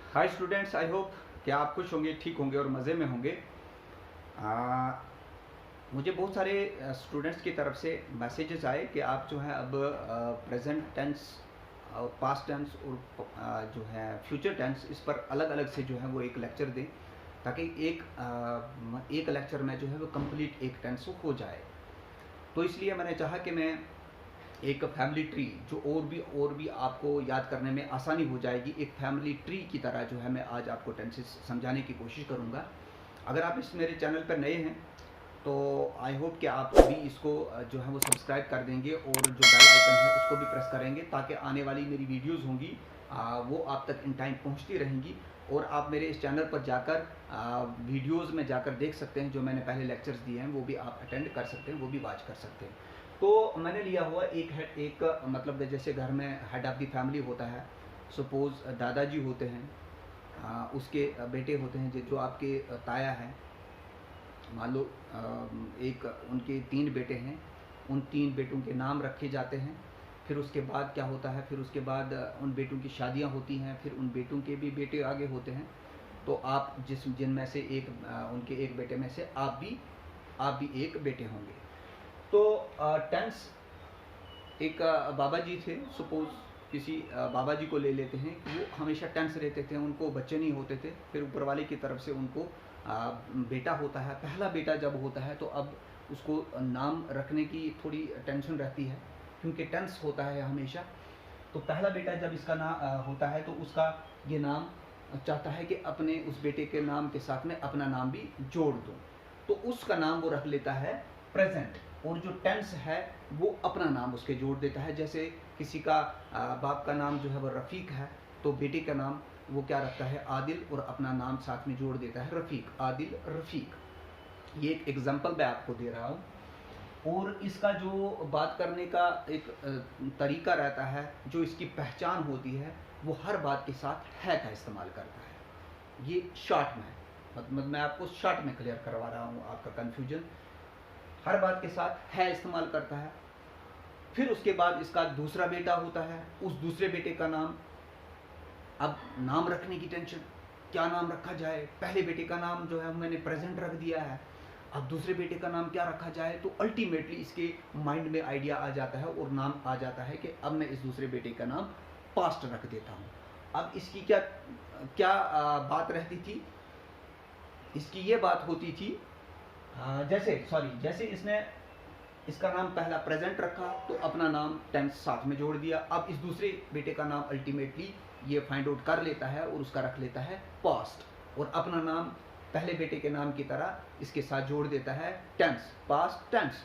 Hi students, आई hope कि आप खुश होंगे, ठीक होंगे और मज़े में होंगे। मुझे बहुत सारे स्टूडेंट्स की तरफ से मैसेजेस आए कि आप जो है अब प्रेजेंट टेंस और पास्ट टेंस और जो है फ्यूचर टेंस, इस पर अलग अलग से जो है वो एक लेक्चर दें, ताकि एक लेक्चर में जो है वो कंप्लीट एक टेंस हो जाए। तो इसलिए मैंने चाहा कि मैं एक फैमिली ट्री जो और भी आपको याद करने में आसानी हो जाएगी, एक फैमिली ट्री की तरह जो है मैं आज आपको टेंसेस समझाने की कोशिश करूँगा। अगर आप इस मेरे चैनल पर नए हैं तो आई होप कि आप अभी इसको जो है वो सब्सक्राइब कर देंगे और जो बेल आइकन है उसको भी प्रेस करेंगे, ताकि आने वाली मेरी वीडियोस होंगी वो आप तक इन टाइम पहुंचती रहेंगी और आप मेरे इस चैनल पर जाकर वीडियोस में जाकर देख सकते हैं। जो मैंने पहले लेक्चर्स दिए हैं वो भी आप अटेंड कर सकते हैं, वो भी वॉच कर सकते हैं। तो मैंने लिया हुआ एक मतलब जैसे घर में हेड ऑफ़ द फैमिली होता है, सपोज़ दादाजी होते हैं, उसके बेटे होते हैं जो आपके ताया हैं। मान लो एक उनके 3 बेटे हैं, उन 3 बेटों के नाम रखे जाते हैं। फिर उसके बाद क्या होता है, फिर उसके बाद उन बेटों की शादियां होती हैं, फिर उन बेटों के भी बेटे आगे होते हैं। तो आप जिनमें से उनके एक बेटे में से आप भी एक बेटे होंगे। तो टेंस एक बाबा जी थे, सपोज किसी बाबा जी को ले लेते हैं, वो हमेशा टेंस रहते थे, उनको बच्चे नहीं होते थे। फिर ऊपर वाले की तरफ से उनको बेटा होता है। पहला बेटा जब होता है तो अब उसको नाम रखने की थोड़ी टेंशन रहती है, क्योंकि टेंस होता है हमेशा। तो पहला बेटा जब इसका नाम होता है तो उसका ये नाम चाहता है कि अपने उस बेटे के नाम के साथ में अपना नाम भी जोड़ दूँ, तो उसका नाम वो रख लेता है प्रेजेंट, और जो टेंस है वो अपना नाम उसके जोड़ देता है। जैसे किसी का बाप का नाम जो है वो रफ़ीक है, तो बेटे का नाम वो क्या रखता है, आदिल, और अपना नाम साथ में जोड़ देता है रफ़ीक, आदिल रफ़ीक। ये एक एग्जांपल मैं आपको दे रहा हूँ। और इसका जो बात करने का एक तरीका रहता है, जो इसकी पहचान होती है, वो हर बात के साथ है का इस्तेमाल करता है। ये शॉर्ट में, मतलब मैं आपको शॉर्ट में क्लियर करवा रहा हूँ आपका कन्फ्यूजन। हर बात के साथ है इस्तेमाल करता है। फिर उसके बाद इसका दूसरा बेटा होता है, उस दूसरे बेटे का नाम, अब नाम रखने की टेंशन, क्या नाम रखा जाए। पहले बेटे का नाम जो है मैंने प्रेजेंट रख दिया है, अब दूसरे बेटे का नाम क्या रखा जाए। तो अल्टीमेटली इसके माइंड में आइडिया आ जाता है और नाम आ जाता है कि अब मैं इस दूसरे बेटे का नाम पास्ट रख देता हूँ। अब इसकी क्या क्या बात रहती थी, इसकी ये बात होती थी, जैसे इसने इसका नाम पहला प्रेजेंट रखा तो अपना नाम टेंस साथ में जोड़ दिया। अब इस दूसरे बेटे का नाम अल्टीमेटली ये फाइंड आउट कर लेता है और उसका रख लेता है पास्ट, और अपना नाम पहले बेटे के नाम की तरह इसके साथ जोड़ देता है टेंस, पास्ट टेंस।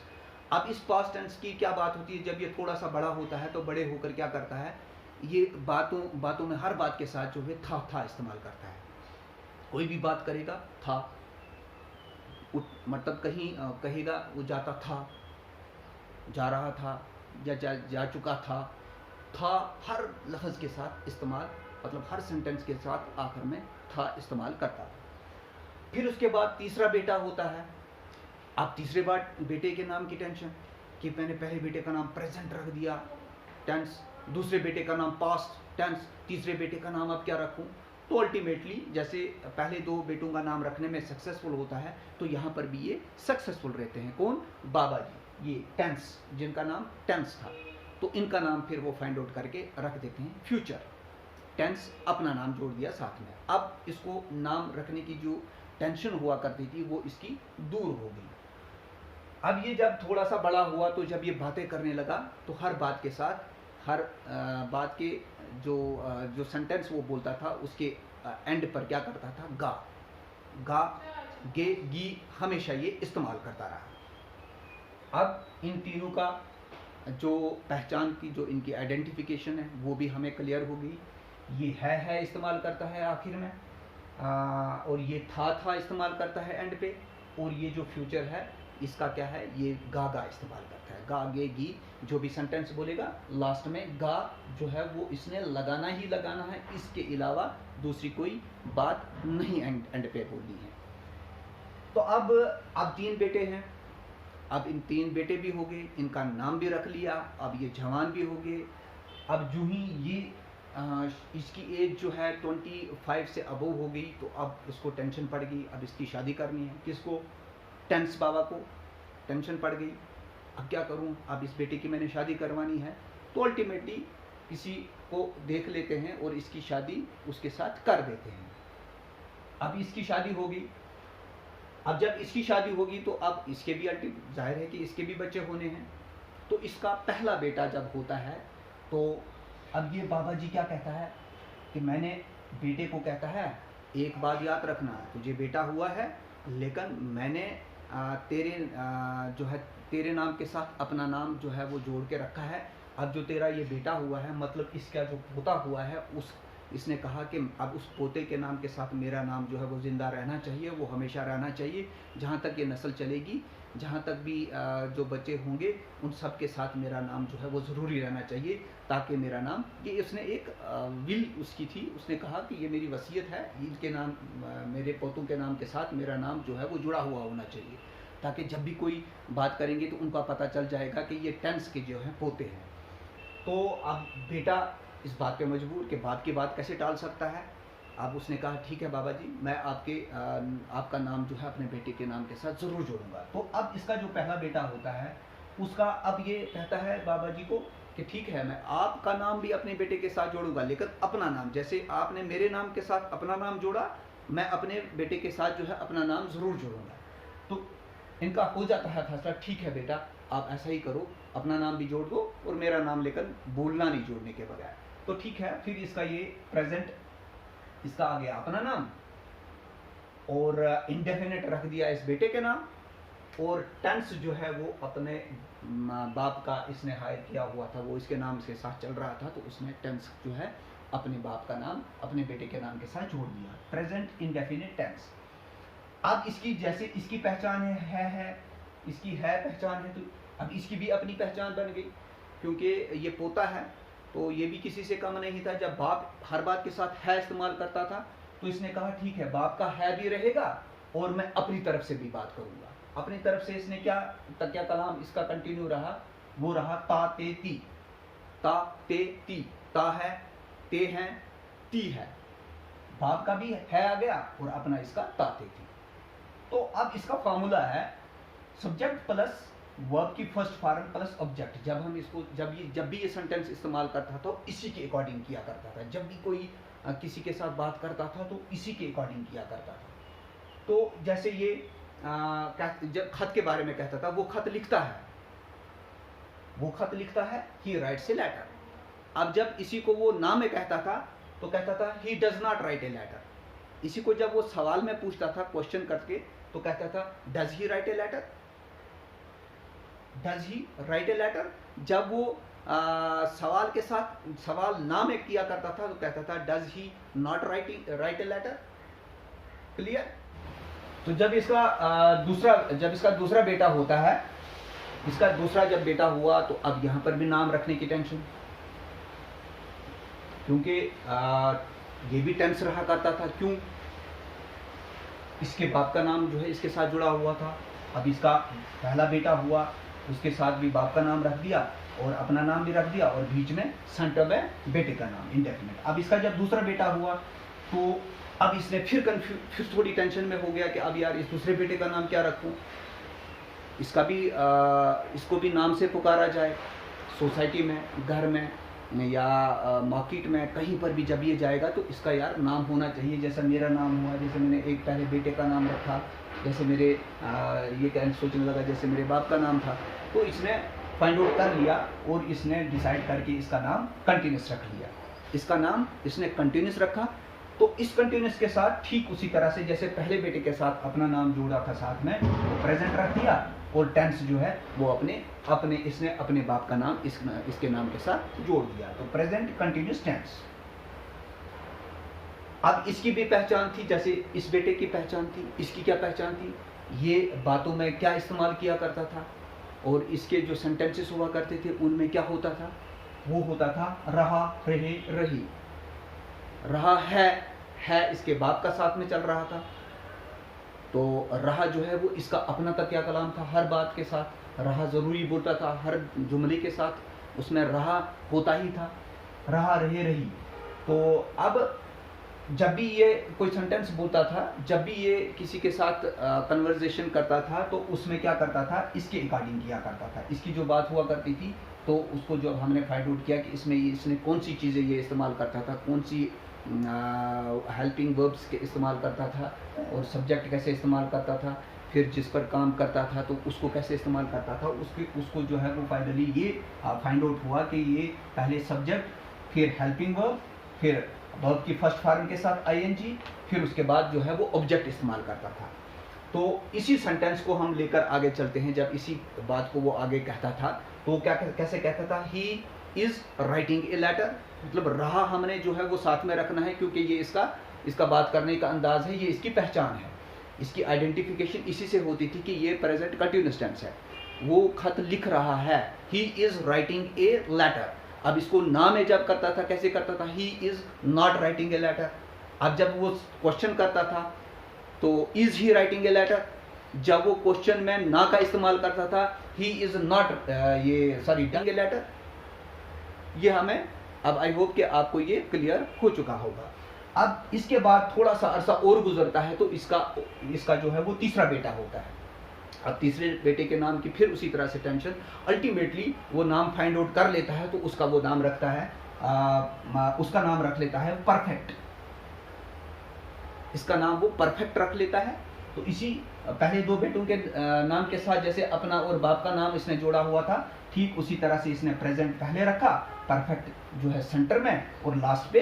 अब इस पास्ट टेंस की क्या बात होती है, जब ये थोड़ा सा बड़ा होता है तो बड़े होकर क्या करता है, ये बातों में हर बात के साथ जो है था इस्तेमाल करता है। कोई भी बात करेगा था, मतलब कहीं कहेगा वो जाता था, जा रहा था, या जा चुका था हर लफ्ज़ के साथ इस्तेमाल, मतलब हर सेंटेंस के साथ आखिर में था इस्तेमाल करता था। फिर उसके बाद तीसरा बेटा होता है। अब तीसरे बेटे के नाम की टेंशन कि मैंने पहले बेटे का नाम प्रेजेंट रख दिया टेंस, दूसरे बेटे का नाम पास्ट टेंस, तीसरे बेटे का नाम अब क्या रखूं। तो अल्टीमेटली जैसे पहले 2 बेटों का नाम रखने में सक्सेसफुल होता है, तो यहाँ पर भी ये सक्सेसफुल रहते हैं। कौन, बाबा जी, ये टेंस जिनका नाम टेंस था, तो इनका नाम फिर वो फाइंड आउट करके रख देते हैं फ्यूचर। टेंस अपना नाम जोड़ दिया साथ में। अब इसको नाम रखने की जो टेंशन हुआ करती थी वो इसकी दूर हो गई। अब ये जब थोड़ा सा बड़ा हुआ तो जब ये बातें करने लगा तो हर बात के साथ, हर बात के जो सेंटेंस वो बोलता था उसके एंड पर क्या करता था, गा, गे, गी, हमेशा ये इस्तेमाल करता रहा। अब इन तीनों का जो पहचान की जो इनकी आइडेंटिफिकेशन है वो भी हमें क्लियर हो गई। ये है इस्तेमाल करता है आखिर में, और ये था इस्तेमाल करता है एंड पे, और ये जो फ्यूचर है इसका क्या है, ये गा इस्तेमाल करता है। गा, गे, गी, जो भी सेंटेंस बोलेगा लास्ट में गा जो है वो इसने लगाना ही लगाना है, इसके अलावा दूसरी कोई बात नहीं एंड पे बोलनी है। तो अब 3 बेटे हैं, अब इन 3 बेटे भी हो गए, इनका नाम भी रख लिया, अब ये जवान भी हो गए। अब जो ही ये इसकी एज जो है 25 से अबव हो गई, तो अब इसको टेंशन पड़ गई, अब इसकी शादी करनी है। किसको? टेंस बाबा को टेंशन पड़ गई, अब क्या करूं, अब इस बेटे की मैंने शादी करवानी है। तो अल्टीमेटली किसी को देख लेते हैं और इसकी शादी उसके साथ कर देते हैं। अब इसकी शादी होगी, अब जब इसकी शादी होगी तो अब इसके भी जाहिर है कि इसके भी बच्चे होने हैं। तो इसका पहला बेटा जब होता है तो अब ये बाबा जी क्या कहता है कि मैंने बेटे को कहता है, एक बात याद रखना, तुझे बेटा हुआ है लेकिन मैंने जो है तेरे नाम के साथ अपना नाम जो है वो जोड़ के रखा है। अब जो तेरा ये बेटा हुआ है, मतलब इसका जो पोता हुआ है, इसने कहा कि अब उस पोते के नाम के साथ मेरा नाम जो है वो ज़िंदा रहना चाहिए, वो हमेशा रहना चाहिए। जहाँ तक ये नस्ल चलेगी, जहाँ तक भी जो बच्चे होंगे उन सब के साथ मेरा नाम जो है वो ज़रूरी रहना चाहिए, ताकि मेरा नाम, ये उसने एक विल उसकी थी, उसने कहा कि ये मेरी वसीयत है, इनके नाम मेरे पोतों के नाम के साथ मेरा नाम जो है वो जुड़ा हुआ होना चाहिए, ताकि जब भी कोई बात करेंगे तो उनका पता चल जाएगा कि ये टेंस के जो हैं पोते हैं। तो अब बेटा इस बात पे मजबूर कि बात की बात कैसे टाल सकता है। अब उसने कहा ठीक है बाबा जी, मैं आपका नाम जो है अपने बेटे के नाम के साथ ज़रूर जोड़ूंगा। तो अब इसका जो पहला बेटा होता है उसका अब ये कहता है बाबा जी को कि ठीक है, मैं आपका नाम भी अपने बेटे के साथ जोड़ूंगा, लेकिन अपना नाम, जैसे आपने मेरे नाम के साथ अपना नाम जोड़ा, मैं अपने बेटे के साथ जो है अपना नाम ज़रूर जोड़ूंगा। तो इनका हो जाता है फैसला, ठीक है बेटा आप ऐसा ही करो, अपना नाम भी जोड़ दो और मेरा नाम लेकर भूलना नहीं जोड़ने के बगैर। तो ठीक है, फिर इसका ये प्रेजेंट, इसका आ गया अपना नाम और इंडेफिनिट रख दिया इस बेटे के नाम, और टेंस जो है वो अपने बाप का इसने हायर किया हुआ था, वो इसके नाम के साथ चल रहा था, तो उसने टेंस जो है अपने बाप का नाम अपने बेटे के नाम के साथ जोड़ दिया, प्रेजेंट इंडेफिनिट टेंस। अब इसकी जैसे इसकी पहचान है इसकी है पहचान है, तो अब इसकी भी अपनी पहचान बन गई, क्योंकि ये पोता है तो ये भी किसी से कम नहीं था। जब बाप हर बात के साथ है इस्तेमाल करता था, तो इसने कहा ठीक है, बाप का है भी रहेगा और मैं अपनी तरफ से भी बात करूंगा। अपनी तरफ से इसने क्या तकिया कलाम इसका कंटिन्यू रहा, वो रहा ता ते ती, ता ते ती, ता है, ते है, ती है, बाप का भी है आ गया और अपना इसका ता ते ती। तो अब इसका फॉर्मूला है सब्जेक्ट प्लस वर्ब की फर्स्ट फॉर्म प्लस ऑब्जेक्ट। जब हम इसको जब भी ये सेंटेंस इस्तेमाल करता था इसी के अकॉर्डिंग किया करता था, जब भी कोई किसी के साथ बात करता था तो इसी के अकॉर्डिंग किया करता था। तो जैसे ये जब खत के बारे में कहता था, वो खत लिखता है, ही राइट्स ए लेटर। अब जब इसी को वो ना में कहता था तो कहता था he does not write a letter. इसी को जब वो सवाल में पूछता था क्वेश्चन करके तो कहता था does he write a letter, does he write a letter. जब वो सवाल के साथ सवाल ना में किया करता था तो कहता था does he not write a letter. Clear? तो जब इसका दूसरा बेटा होता है, इसका दूसरा जब बेटा हुआ तो अब यहां पर भी नाम रखने की टेंशन, क्योंकि ये भी टेंस रहा करता था। क्यों? इसके बाप का नाम जो है इसके साथ जुड़ा हुआ था। अब इसका पहला बेटा हुआ, उसके साथ भी बाप का नाम रख दिया और अपना नाम भी रख दिया और बीच में सेंटर में बेटे का नाम इंडेफिनिट। अब इसका जब दूसरा बेटा हुआ तो अब इसने फिर थोड़ी टेंशन में हो गया कि अब यार इस दूसरे बेटे का नाम क्या रखूं। इसको भी नाम से पुकारा जाए, सोसाइटी में, घर में या मार्केट में, कहीं पर भी जब ये जाएगा तो इसका यार नाम होना चाहिए, जैसा मेरा नाम हुआ, जैसे मैंने एक पहले बेटे का नाम रखा, जैसे मेरे ये क्या सोचने लगा जैसे मेरे बाप का नाम था। तो इसने फाइंड आउट कर लिया और इसने डिसाइड करके इसका नाम कंटिन्यूस रख लिया। इसका नाम इसने कंटिन्यूस रखा। तो इस कंटिन्यूस के साथ ठीक उसी तरह से जैसे पहले बेटे के साथ अपना नाम जोड़ा था साथ में, तो प्रेजेंट रख दिया और टेंस जो है वो इसने अपने बाप का नाम इसके नाम के साथ जोड़ दिया। तो प्रेजेंट कंटिन्यूस टेंस। अब इसकी भी पहचान थी, जैसे इस बेटे की पहचान थी, इसकी क्या पहचान थी, ये बातों में क्या इस्तेमाल किया करता था और इसके जो सेंटेंसेस हुआ करते थे उनमें क्या होता था, वो होता था रहा, रहे, रही। रहा है इसके बाप का साथ में चल रहा था, तो रहा जो है वो इसका अपना तकिया कलाम था, हर बात के साथ रहा जरूरी बोलता था, हर जुमले के साथ उसमें रहा होता ही था। रहा, रहे, रही। तो अब जब भी ये कोई सेंटेंस बोलता था, जब भी ये किसी के साथ कन्वर्सेशन करता था, तो उसमें क्या करता था, इसके अकॉर्डिंग किया करता था। इसकी जो बात हुआ करती थी, तो उसको जब हमने फाइंड आउट किया कि इसमें इसने कौन सी चीज़ें ये इस्तेमाल करता था, कौन सी हेल्पिंग वर्ब्स के इस्तेमाल करता था, और सब्जेक्ट कैसे इस्तेमाल करता था, फिर जिस पर काम करता था तो उसको कैसे इस्तेमाल करता था, उसको जो है वो फाइनली ये फाइंड आउट हुआ कि ये पहले सब्जेक्ट, फिर हेल्पिंग वर्ब, फिर वर्ब की फर्स्ट फॉर्म के साथ आईएनजी, फिर उसके बाद जो है वो ऑब्जेक्ट इस्तेमाल करता था। तो इसी सेंटेंस को हम लेकर आगे चलते हैं। जब इसी बात को वो आगे कहता था, तो क्या कैसे कहता था, he is writing a letter, मतलब रहा हमने जो है वो साथ में रखना है, क्योंकि ये इसका बात करने का अंदाज है, ये इसकी पहचान है, इसकी आइडेंटिफिकेशन इसी से होती थी कि ये प्रेजेंट कंटिन्यूअस टेंस है, वो खत लिख रहा है। He is writing a letter. अब इसको ना में जब करता था, कैसे करता था, he is not writing a letter. अब जब वो क्वेश्चन करता था, तो is he writing a letter. जब वो क्वेश्चन में ना का इस्तेमाल करता था, he is not writing a letter. ये हमें अब आई होप कि आपको ये क्लियर हो चुका होगा। अब इसके बाद थोड़ा सा अरसा और गुजरता है, तो इसका जो है वो तीसरा बेटा होता है। अब तीसरे बेटे के नाम की फिर उसी तरह से टेंशन, अल्टीमेटली वो नाम फाइंड आउट कर लेता है, तो उसका वो नाम रखता है, उसका नाम रख लेता है परफेक्ट। इसका नाम वो परफेक्ट रख लेता है। तो इसी पहले दो बेटों के नाम के साथ जैसे अपना और बाप का नाम इसने जोड़ा हुआ था, ठीक उसी तरह से इसने प्रेजेंट पहले रखा, परफेक्ट जो है सेंटर में, और लास्ट पे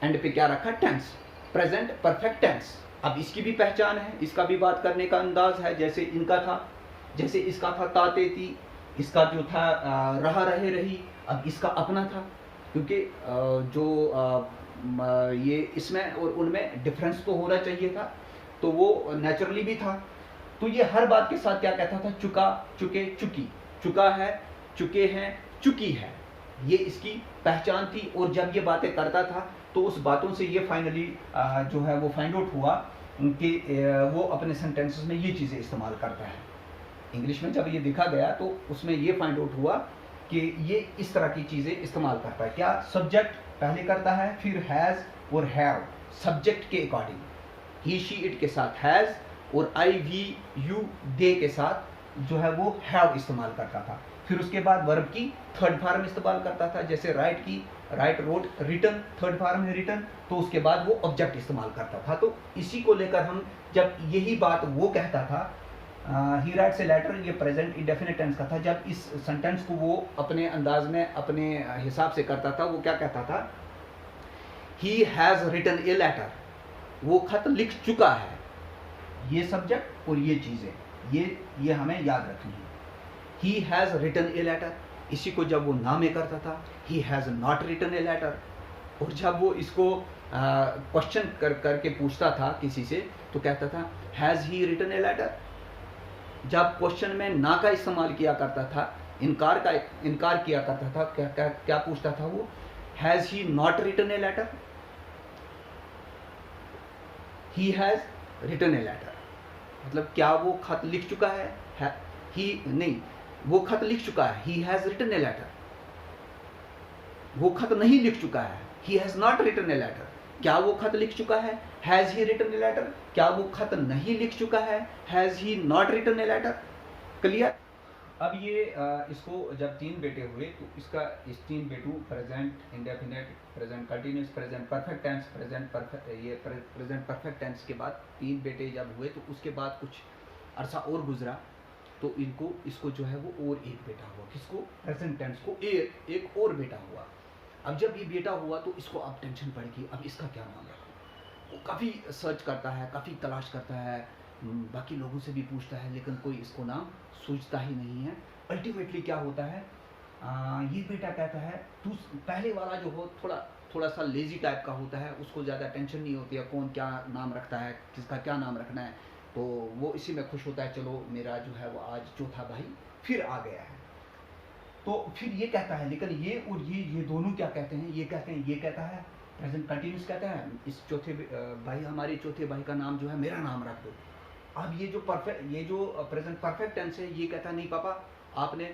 एंड पे क्या रखा, टेंस, प्रेजेंट परफेक्ट टेंस। अब इसकी भी पहचान है, इसका भी बात करने का अंदाज है, जैसे इनका था, जैसे इसका था ताते ती, इसका जो था रहा रहे रही। अब इसका अपना था, क्योंकि ये इसमें और उनमें डिफरेंस तो होना चाहिए था, तो वो नेचुरली भी था। तो ये हर बात के साथ क्या कहता था, चुका, चुके, चुकी, चुका है, चुके हैं, चुकी है, ये इसकी पहचान थी। और जब ये बातें करता था, तो उस बातों से ये फाइनली जो है वो फाइंड आउट हुआ कि वो अपने सेंटेंसेस में ये चीज़ें इस्तेमाल करता है। इंग्लिश में जब ये देखा गया, तो उसमें ये फाइंड आउट हुआ कि ये इस तरह की चीज़ें इस्तेमाल करता है। क्या, सब्जेक्ट पहले करता है, फिर हैज़ और हैव, सब्जेक्ट के अकॉर्डिंग, ही शी इट के साथ हैज़, और आई वी यू दे के साथ जो है वो हैव इस्तेमाल करता था। फिर उसके बाद वर्ब की थर्ड फॉर्म इस्तेमाल करता था, जैसे राइट की write, wrote, written, third form है रिटन, तो उसके बाद वो ऑब्जेक्ट इस्तेमाल करता था। तो इसी को लेकर हम जब यही बात वो कहता था, ही राइट्स ए लेटर, ये प्रेजेंट इंडेफिनिट टेंस का था। जब इस सेंटेंस को वो अपने अंदाज में अपने हिसाब से करता था, वो क्या कहता था, he has written a letter, वो खत लिख चुका है। ये सब्जेक्ट और ये चीज़ें, ये हमें याद रखनी है। He has written a letter. इसी को जब वो ना में करता था, he has not written a letter. और जब वो इसको क्वेश्चन करके पूछता था किसी से, तो कहता था, has he written a letter. जब क्वेश्चन में ना का इस्तेमाल किया करता था, इनकार किया करता था, क्या पूछता था वो, has he not written a letter, he has written a letter, मतलब क्या वो खत लिख चुका है, ही नहीं, वो खत लिख चुका है, he has written a letter. वो खत नहीं लिख चुका है, he has not written a letter. क्या वो खत लिख चुका है, has he written a letter. क्या वो खत नहीं लिख चुका है, has he not written a letter. Clear. अब ये इसको जब तीन बेटे हुए, तो इस तीन बेटों, present indefinite, present continuous, present perfect tense, present perfect tense के बाद तीन बेटे जब हुए, तो उसके बाद कुछ अरसा और गुजरा, तो इसको जो है वो और एक बेटा हुआ। किसको, प्रेजेंट टेंस को एक और बेटा हुआ। अब जब ये बेटा हुआ, तो इसको अब टेंशन पड़ गई, अब इसका क्या नाम रखूं। वो काफ़ी सर्च करता है, काफ़ी तलाश करता है, बाकी लोगों से भी पूछता है, लेकिन कोई इसको नाम सूझता ही नहीं है। अल्टीमेटली क्या होता है, ये बेटा कहता है, तू पहले वाला जो हो थोड़ा सा लेजी टाइप का होता है, उसको ज़्यादा टेंशन नहीं होती है कौन क्या नाम रखता है, किसका क्या नाम रखना है, तो वो इसी में खुश होता है, चलो मेरा जो है वो आज चौथा भाई फिर आ गया है। तो फिर ये कहता है, लेकिन ये और ये दोनों क्या कहते हैं, ये कहता है प्रेजेंट कंटिन्यूस कहता है, इस चौथे भाई, हमारे चौथे भाई का नाम जो है मेरा नाम रख दो। अब ये जो प्रेजेंट परफेक्ट टेंस है, ये कहता है, नहीं पापा, आपने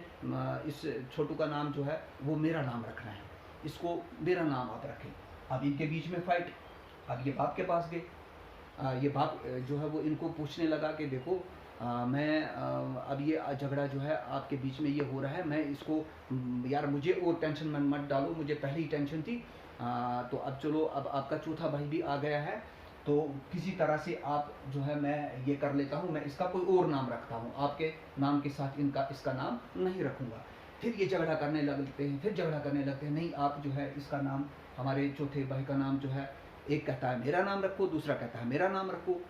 इस छोटू का नाम जो है वो मेरा नाम रखना है, इसको मेरा नाम आप रखें। अब इनके बीच में फाइट। अब ये बाप के पास गए। ये बाप जो है वो इनको पूछने लगा कि देखो अब ये झगड़ा जो है आपके बीच में ये हो रहा है, मैं इसको यार मुझे और टेंशन में मत डालो, मुझे पहले ही टेंशन थी। तो अब चलो, अब आपका चौथा भाई भी आ गया है, तो किसी तरह से आप जो है मैं ये कर लेता हूँ, मैं इसका कोई और नाम रखता हूँ, आपके नाम के साथ इसका नाम नहीं रखूँगा। फिर ये झगड़ा करने लगते हैं, फिर झगड़ा करने लगते हैं, नहीं आप जो है इसका नाम, हमारे चौथे भाई का नाम जो है, एक कहता है मेरा नाम रखो, दूसरा कहता है मेरा नाम रखो।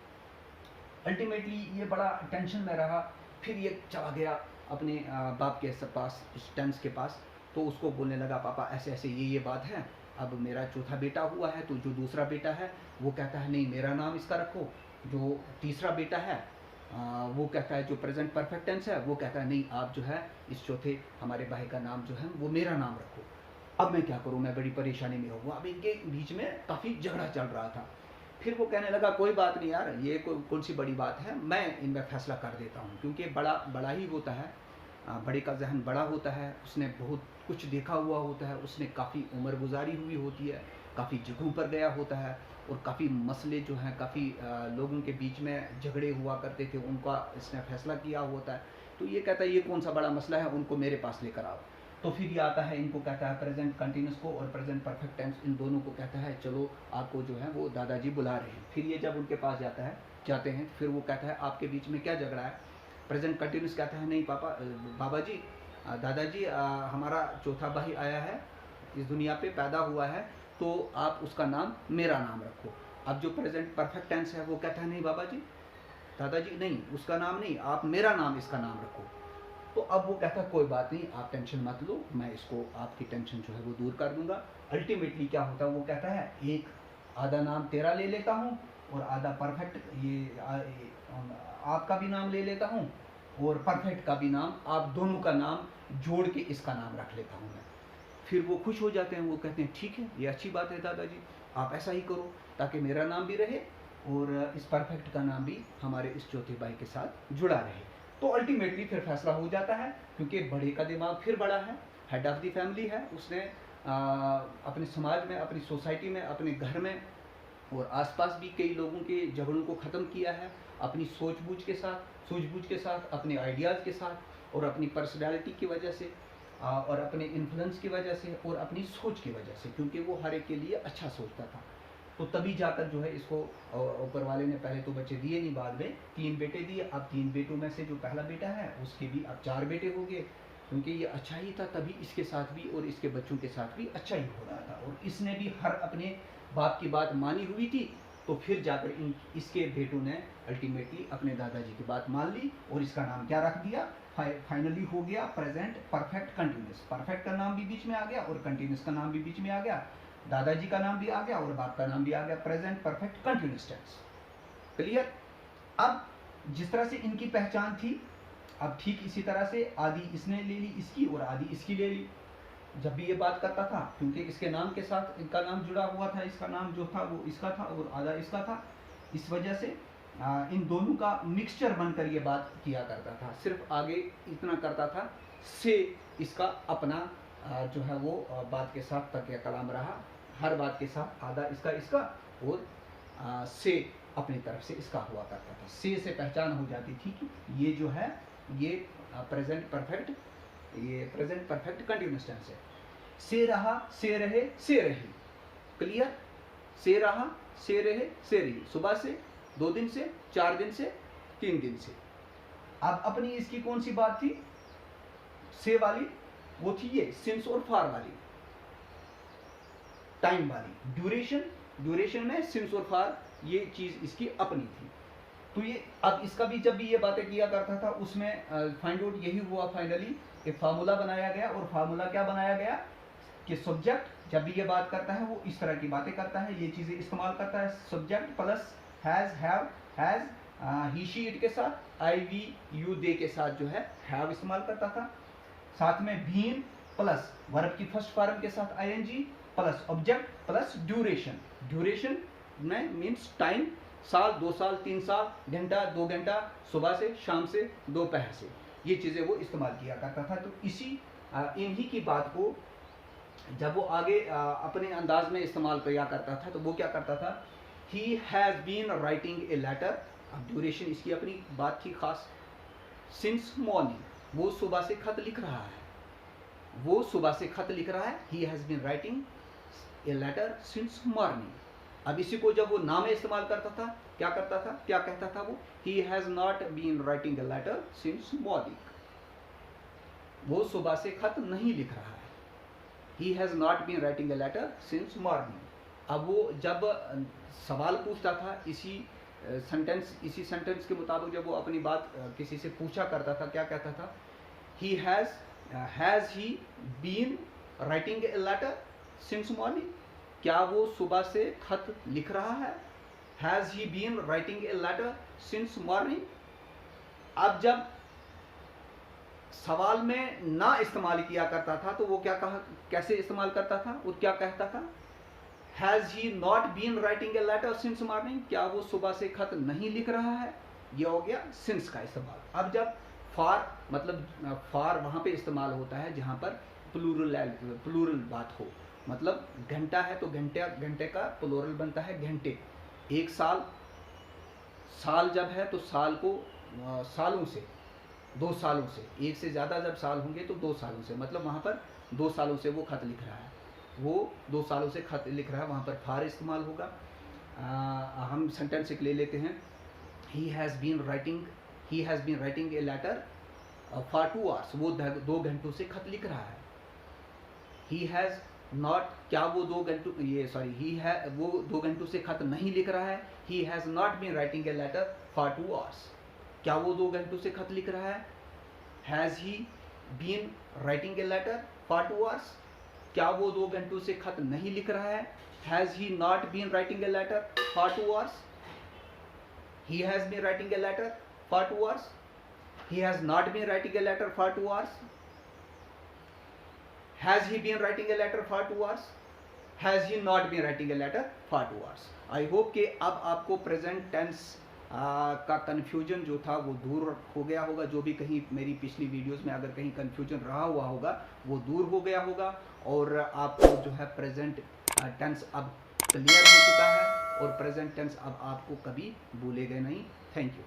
अल्टीमेटली ये बड़ा टेंशन में रहा। फिर ये चला गया अपने बाप के पास, टेंस के पास, तो उसको बोलने लगा पापा ऐसे ऐसे ये बात है, अब मेरा चौथा बेटा हुआ है, तो जो दूसरा बेटा है वो कहता है नहीं मेरा नाम इसका रखो, जो तीसरा बेटा है वो कहता है, जो प्रेजेंट परफेक्ट टेंस है वो कहता है नहीं आप जो है इस चौथे हमारे भाई का नाम जो है वो मेरा नाम रखो। अब मैं क्या करूं, मैं बड़ी परेशानी में हूँ। अब इनके बीच में काफ़ी झगड़ा चल रहा था। फिर वो कहने लगा कोई बात नहीं यार, ये कौन सी बड़ी बात है, मैं इनमें फैसला कर देता हूँ, क्योंकि बड़ा ही होता है, बड़े का जहन बड़ा होता है, उसने बहुत कुछ देखा हुआ होता है, उसने काफ़ी उम्र गुजारी हुई होती है, काफ़ी जगहों पर गया होता है, और काफ़ी मसले जो हैं, काफ़ी लोगों के बीच में झगड़े हुआ करते थे, उनका इसने फैसला किया होता है। तो ये कहता है ये कौन सा बड़ा मसला है, उनको मेरे पास लेकर आओ। तो फिर ये आता है, इनको कहता है प्रेजेंट कंटिन्यूस को और प्रेजेंट परफेक्ट टेंस, इन दोनों को कहता है चलो आपको जो है वो दादाजी बुला रहे हैं। फिर ये जब उनके पास जाते हैं, फिर वो कहता है आपके बीच में क्या झगड़ा है। प्रेजेंट कंटिन्यूस कहता है नहीं बाबा जी, दादाजी हमारा चौथा भाई आया है, इस दुनिया पे पैदा हुआ है, तो आप उसका नाम मेरा नाम रखो। अब जो प्रेजेंट परफेक्ट टेंस है वो कहता है नहीं बाबा जी, दादाजी नहीं, उसका नाम नहीं, आप मेरा नाम इसका नाम रखो। तो अब वो कहता है कोई बात नहीं, आप टेंशन मत लो, मैं इसको आपकी टेंशन जो है वो दूर कर दूंगा। अल्टीमेटली क्या होता है, वो कहता है एक आधा नाम तेरा ले लेता हूँ और आधा परफेक्ट आपका भी नाम ले लेता हूँ, और परफेक्ट का भी नाम, आप दोनों का नाम जोड़ के इसका नाम रख लेता हूँ मैं। फिर वो खुश हो जाते हैं, वो कहते हैं ठीक है, ये अच्छी बात है दादाजी, आप ऐसा ही करो, ताकि मेरा नाम भी रहे और इस परफेक्ट का नाम भी हमारे इस चौथे भाई के साथ जुड़ा रहे। तो अल्टीमेटली फिर फैसला हो जाता है, क्योंकि बड़े का दिमाग फिर बड़ा है, हेड ऑफ द फैमिली है, उसने अपने समाज में, अपनी सोसाइटी में, अपने घर में और आसपास भी कई लोगों के झगड़ों को ख़त्म किया है, अपनी सूझबूझ के साथ, अपने आइडियाज़ के साथ, और अपनी पर्सनैलिटी की वजह से, और अपने इन्फ्लुएंस की वजह से, और अपनी सोच की वजह से, क्योंकि वो हर एक के लिए अच्छा सोचता था। तो तभी जाकर जो है इसको ऊपर वाले ने पहले तो बच्चे दिए नहीं, बाद में 3 बेटे दिए। अब 3 बेटों में से जो पहला बेटा है उसके भी अब 4 बेटे हो गए, क्योंकि ये अच्छा ही था, तभी इसके साथ भी और इसके बच्चों के साथ भी अच्छा ही हो रहा था, और इसने भी हर अपने बाप की बात मानी हुई थी। तो फिर जाकर इसके बेटों ने अल्टीमेटली अपने दादाजी की बात मान ली, और इसका नाम क्या रख दिया, फाइनली हो गया प्रेजेंट परफेक्ट कंटिन्यूस। परफेक्ट का नाम भी बीच में आ गया और कंटिन्यूस का नाम भी बीच में आ गया, दादाजी का नाम भी आ गया और बाप का नाम भी आ गया, present perfect continuous tense. Clear. अब जिस तरह से इनकी पहचान थी, अब ठीक इसी तरह से आधी इसने ले ली इसकी और आधी इसकी ले ली। जब भी ये बात करता था, क्योंकि इसके नाम के साथ इनका नाम जुड़ा हुआ था, इसका नाम जो था वो इसका था और आधा इसका था, इस वजह से इन दोनों का मिक्सचर बनकर ये बात किया करता था। सिर्फ आगे इतना करता था से इसका अपना जो है वो बात के साथ तकिया कलाम रहा, हर बात के साथ आधा इसका और से अपनी तरफ से इसका हुआ करता था। से पहचान हो जाती थी कि ये जो है ये प्रेजेंट परफेक्ट कंटिन्यूअस टेंस है। से रहा, से रहे, से रही। क्लियर। से रहा, से रहे, से रही, सुबह से, 2 दिन से, 4 दिन से, 3 दिन से। अब अपनी इसकी कौन सी बात थी, से वाली, वो थी ये सिंस और फार वाली, टाइम वाली। ड्यूरेशन में सिंस और फार ये चीज इसकी अपनी थी। तो ये अब इसका भी जब भी ये बातें किया करता था, उसमें फाइंड आउट यही हुआ फाइनली, एक फार्मूला बनाया गया। और फार्मूला क्या बनाया गया कि सब्जेक्ट जब भी ये बात करता है वो इस तरह की बातें करता है, ये चीजें इस्तेमाल करता है। Subject plus has, have, has, he she it के साथ, आई वी यू दे के साथ जो है हैव इस्तेमाल करता था। साथ में बीन प्लस वर्ब की फर्स्ट फॉर्म के साथ ING plus object plus duration में मीन्स टाइम, साल, 2 साल, 3 साल, घंटा, 2 घंटा, सुबह से, शाम से, दोपहर से, ये चीज़ें वो इस्तेमाल किया करता था। तो इन्हीं की बात को जब वो आगे अपने अंदाज में इस्तेमाल किया करता था तो वो क्या करता था, he has been writing a letter, अब ड्यूरेशन इसकी अपनी बात थी खास, सिंस मॉर्निंग, वो सुबह से खत लिख रहा है, वो सुबह से खत लिख रहा है, he has been writing a letter since morning. अब इसी को जब वो नाम इस्तेमाल करता था क्या करता था, क्या कहता था वो, he has not been writing a letter since morning, वो सुबह से खत नहीं लिख रहा है, he has not been writing a letter since morning. अब वो जब सवाल पूछता था इसी सेंटेंस के मुताबिक जब वो अपनी बात किसी से पूछा करता था, क्या कहता था, he has he been writing a letter since morning, क्या वो सुबह से खत लिख रहा है, has he been writing a letter since morning. अब जब सवाल में ना इस्तेमाल किया करता था तो वो क्या कहा, कैसे इस्तेमाल करता था, वो क्या कहता था, has he not been writing a letter since morning, क्या वो सुबह से खत नहीं लिख रहा है, ये हो गया सिंस का इस्तेमाल। अब जब फॉर मतलब फॉर वहाँ पे इस्तेमाल होता है जहाँ पर प्लूरल बात हो, मतलब घंटा है तो घंटे का प्लूरल बनता है घंटे, एक साल, साल जब है तो साल को सालों से, 2 सालों से, एक से ज़्यादा जब साल होंगे तो 2 सालों से, मतलब वहाँ पर 2 सालों से वो खत लिख रहा है, वो 2 सालों से खत लिख रहा है, वहाँ पर फार इस्तेमाल होगा। हम सेंटेंस एक ले लेते हैं, he has been writing a letter for 2 hours, वो 2 घंटों से खत लिख रहा है। ही हैज़ नॉट, क्या वो 2 घंटों, ये सॉरी, वो 2 घंटों से खत नहीं लिख रहा है, he has not been writing a letter for 2 hours, क्या वो 2 घंटों से खत लिख रहा है, has he been writing a letter for 2 hours, क्या वो 2 घंटों से खत नहीं लिख रहा है, has he not been writing a letter for 2 hours, he has been writing a letter for 2 hours, he has not been writing a letter for 2 hours, has he been writing a letter for 2 hours, has he not been writing a letter for 2 hours. I hope कि अब आपको present tense का confusion जो था वो दूर हो गया होगा, जो भी कहीं मेरी पिछली वीडियोस में अगर कहीं कन्फ्यूजन रहा हुआ होगा वो दूर हो गया होगा, और आपको जो है प्रेजेंट टेंस अब क्लियर हो चुका है, और प्रेजेंट टेंस अब आपको कभी भूलेगा नहीं। Thank you.